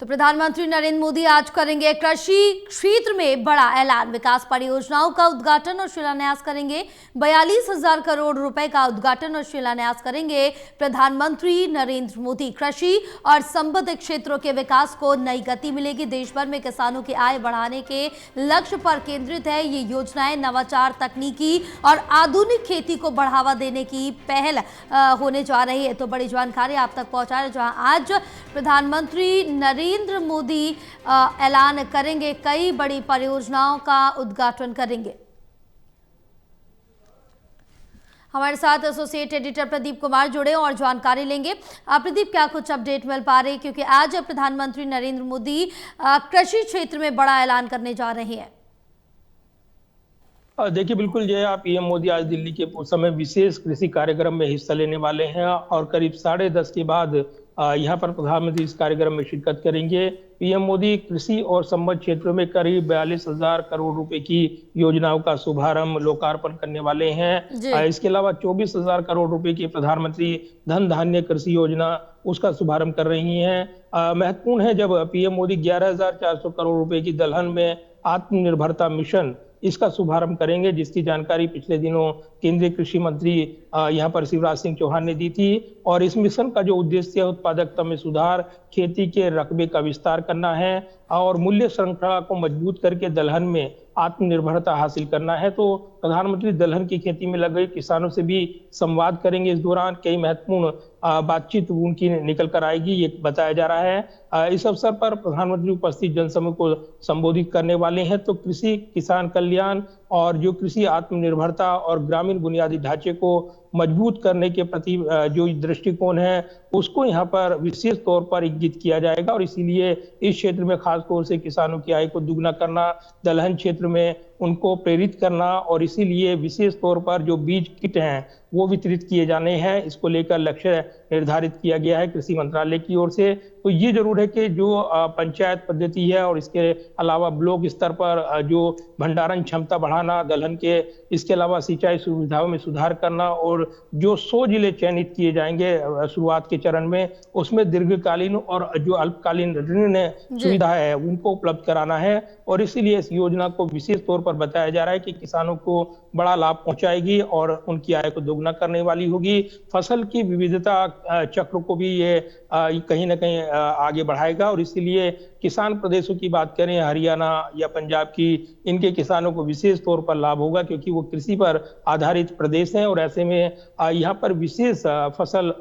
तो प्रधानमंत्री नरेंद्र मोदी आज करेंगे कृषि क्षेत्र में बड़ा ऐलान। विकास परियोजनाओं का उद्घाटन और शिलान्यास करेंगे। 42,000 करोड़ रुपए का उद्घाटन और शिलान्यास करेंगे प्रधानमंत्री नरेंद्र मोदी। कृषि और संबद्ध क्षेत्रों के विकास को नई गति मिलेगी। देश भर में किसानों की आय बढ़ाने के लक्ष्य पर केंद्रित है। ये योजनाएं नवाचार, तकनीकी और आधुनिक खेती को बढ़ावा देने की पहल होने जा रही है। तो बड़ी जानकारी आप तक पहुंचा रहे, जहां आज प्रधानमंत्री नरेंद्र मोदी ऐलान करेंगे, कई बड़ी परियोजनाओं का उद्घाटन करेंगे। हमारे साथ एसोसिएट एडिटर प्रदीप कुमार जुड़े और जानकारी लेंगे। प्रदीप, क्या कुछ अपडेट मिल पा रही, क्योंकि आज प्रधानमंत्री नरेंद्र मोदी कृषि क्षेत्र में बड़ा ऐलान करने जा रहे हैं। देखिए, बिल्कुल जो है, पीएम मोदी आज दिल्ली के पूसा में विशेष कृषि कार्यक्रम में हिस्सा लेने वाले हैं और करीब 10:30 के बाद यहाँ पर प्रधानमंत्री इस कार्यक्रम में शिरकत करेंगे। पीएम मोदी कृषि और संबद्ध क्षेत्रों में करीब 42,000 करोड़ रुपए की योजनाओं का शुभारंभ, लोकार्पण करने वाले हैं। इसके अलावा 24,000 करोड़ रुपए की प्रधानमंत्री धन धान्य कृषि योजना, उसका शुभारंभ कर रही हैं। महत्वपूर्ण है जब पीएम मोदी 11,400 करोड़ रुपए की दलहन में आत्मनिर्भरता मिशन, इसका शुभारंभ करेंगे, जिसकी जानकारी पिछले दिनों केंद्रीय कृषि मंत्री यहाँ पर शिवराज सिंह चौहान ने दी थी। और इस मिशन का जो उद्देश्य है, उत्पादकता में सुधार, खेती के रकबे का विस्तार करना है और मूल्य श्रृंखला को मजबूत करके दलहन में आत्मनिर्भरता हासिल करना है। तो प्रधानमंत्री दलहन की खेती में लगे किसानों से भी संवाद करेंगे। इस दौरान कई महत्वपूर्ण बातचीत उनकी निकल कर आएगी, ये बताया जा रहा है। इस अवसर पर प्रधानमंत्री उपस्थित जनसमूह को संबोधित करने वाले हैं। तो कृषि, किसान कल्याण और जो कृषि आत्मनिर्भरता और ग्रामीण बुनियादी ढांचे को मजबूत करने के प्रति जो दृष्टिकोण है, उसको यहाँ पर विशेष तौर पर इंगित किया जाएगा। और इसीलिए इस क्षेत्र में खास तौर से किसानों की आय को दुगना करना, दलहन क्षेत्र में उनको प्रेरित करना और इसीलिए विशेष तौर पर जो बीज किट हैं वो वितरित किए जाने हैं, इसको लेकर लक्ष्य निर्धारित किया गया है कृषि मंत्रालय की ओर से। तो ये जरूर है कि जो पंचायत पद्धति है और इसके अलावा ब्लॉक स्तर पर जो भंडारण क्षमता बढ़ाना दलहन के, इसके अलावा सिंचाई सुविधाओं में सुधार करना और जो 100 जिले चयनित किए जाएंगे शुरुआत के चरण में, उसमें दीर्घकालीन और जो अल्पकालीन ऋण सुविधा है उनको उपलब्ध कराना है। और इसीलिए इस योजना को विशेष तौर पर बताया जा रहा है कि किसानों को बड़ा लाभ पहुंचाएगी और उनकी आय को दोगुना करने वाली होगी। फसल की विविधता चक्र को भी ये कहीं ना कहीं आगे बढ़ाएगा। और इसीलिए किसान प्रदेशों की बात करें, हरियाणा या पंजाब की, इनके किसानों को विशेष तौर पर लाभ होगा, क्योंकि वो कृषि पर आधारित प्रदेश हैं। और ऐसे में यहाँ पर विशेष फसल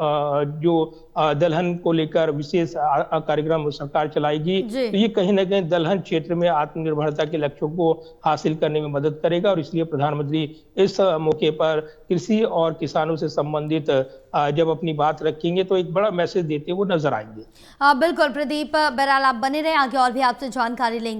जो दलहन को लेकर विशेष कार्यक्रम सरकार चलाएगी। तो ये कहीं ना कहीं दलहन क्षेत्र में आत्मनिर्भरता के लक्ष्यों को हासिल करने में मदद करेगा। और इसलिए प्रधानमंत्री इस मौके पर कृषि और किसानों से संबंधित जब अपनी बात रखेंगे तो एक बड़ा मैसेज देते हुए नजर आएंगे। बिल्कुल प्रदीप, बहरहाल आप बने रहे, आगे और भी आपसे जानकारी लेंगे।